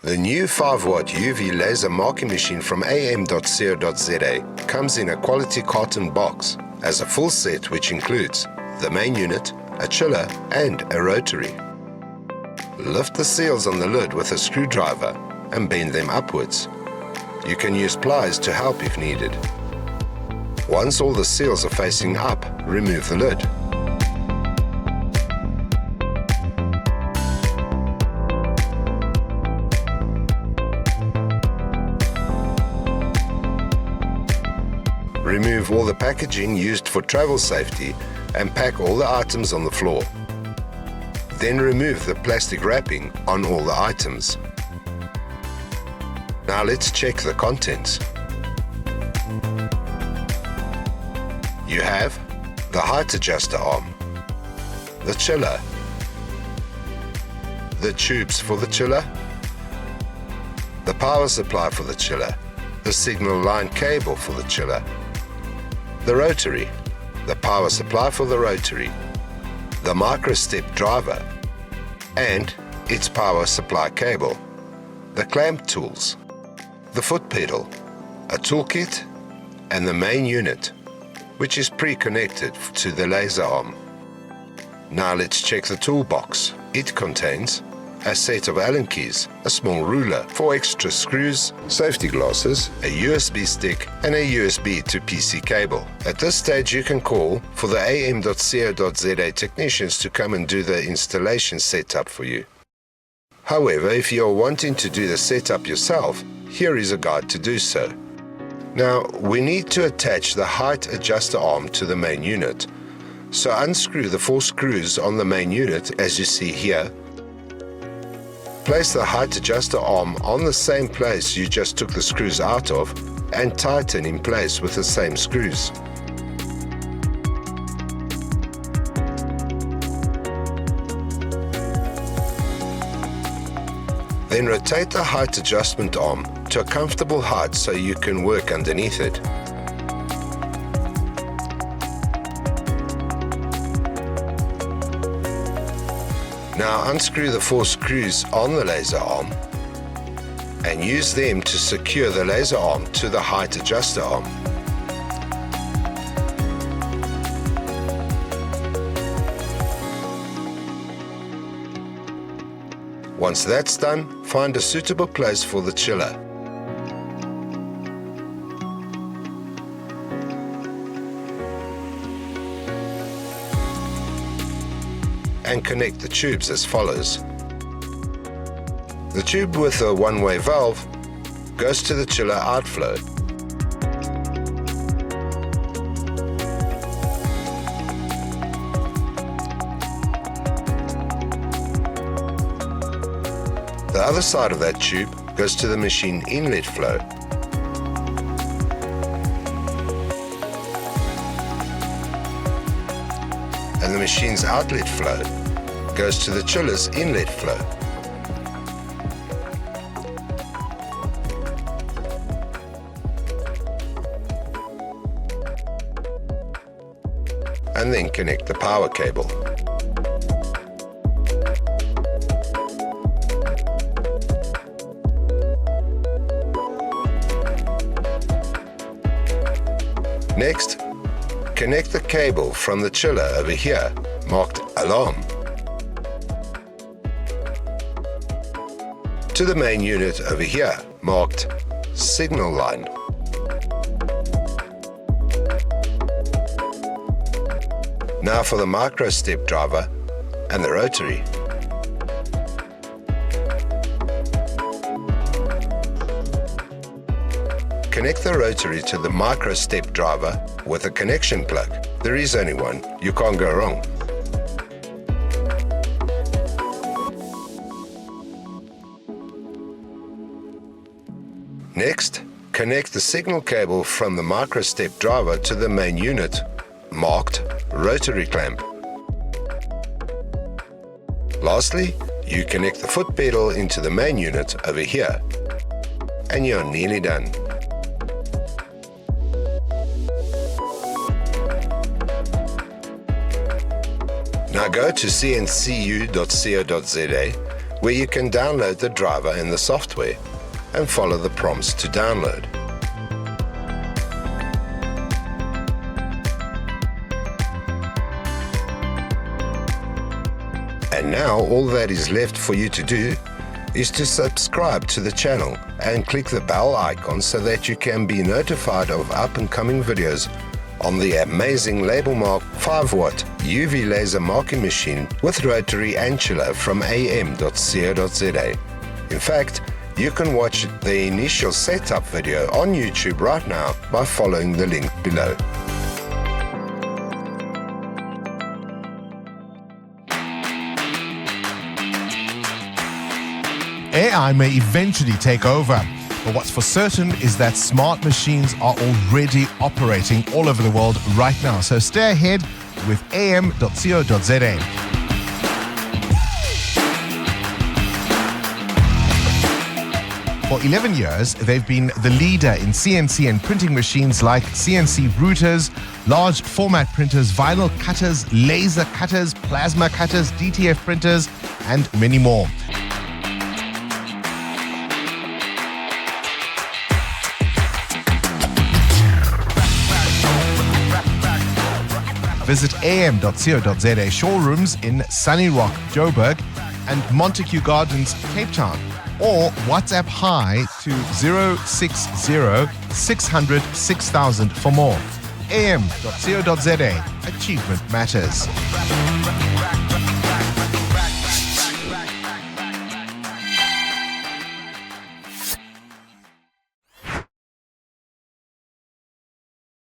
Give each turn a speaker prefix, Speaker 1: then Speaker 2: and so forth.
Speaker 1: The new 5-watt UV laser marking machine from AM.CO.za comes in a quality carton box as a full set which includes the main unit, a chiller and a rotary. Lift the seals on the lid with a screwdriver and bend them upwards. You can use pliers to help if needed. Once all the seals are facing up, remove the lid. Remove all the packaging used for travel safety and pack all the items on the floor. Then remove the plastic wrapping on all the items. Now let's check the contents. You have the height adjuster arm, the chiller, the tubes for the chiller, the power supply for the chiller, the signal line cable for the chiller, the rotary, the power supply for the rotary, the micro-step driver and its power supply cable, the clamp tools, the foot pedal, a toolkit and the main unit, which is pre-connected to the laser arm. Now let's check the toolbox. It contains a set of Allen keys, a small ruler, 4 extra screws, safety glasses, a USB stick and a USB to PC cable. At this stage you can call for the AM.CO.za technicians to come and do the installation setup for you. However, if you are wanting to do the setup yourself, here is a guide to do so. Now we need to attach the height adjuster arm to the main unit. So unscrew the 4 screws on the main unit as you see here. Place the height adjuster arm on the same place you just took the screws out of and tighten in place with the same screws. Then rotate the height adjustment arm to a comfortable height so you can work underneath it. Now unscrew the 4 screws on the laser arm and use them to secure the laser arm to the height adjuster arm. Once that's done, find a suitable place for the chiller. And connect the tubes as follows. The tube with a one-way valve goes to the chiller outflow. The other side of that tube goes to the machine inlet flow. And the machine's outlet flow goes to the chiller's inlet flow. And then connect the power cable. Next, connect the cable from the chiller over here, marked alarm, to the main unit over here, marked signal line. Now for the micro step driver and the rotary. Connect the rotary to the micro step driver with a connection plug. There is only one, you can't go wrong. Next, connect the signal cable from the micro step driver to the main unit, marked rotary clamp. Lastly, you connect the foot pedal into the main unit over here, and you're nearly done. Now go to unsealing.co.za, where you can download the driver and the software and follow the prompts to download. And now all that is left for you to do is to subscribe to the channel and click the bell icon so that you can be notified of up-and-coming videos on the amazing Labelmark 5-watt UV laser marking machine with rotary and chiller from AM.CO.za. In fact, you can watch the initial setup video on YouTube right now by following the link below.
Speaker 2: AI may eventually take over, but what's for certain is that smart machines are already operating all over the world right now. So stay ahead with AM.CO.za. For 11 years, they've been the leader in CNC and printing machines like CNC routers, large format printers, vinyl cutters, laser cutters, plasma cutters, DTF printers, and many more. Visit am.co.za showrooms in Sunny Rock, Joburg, and Montague Gardens, Cape Town, or WhatsApp hi to 060 600 6000 for more. am.co.za. Achievement matters.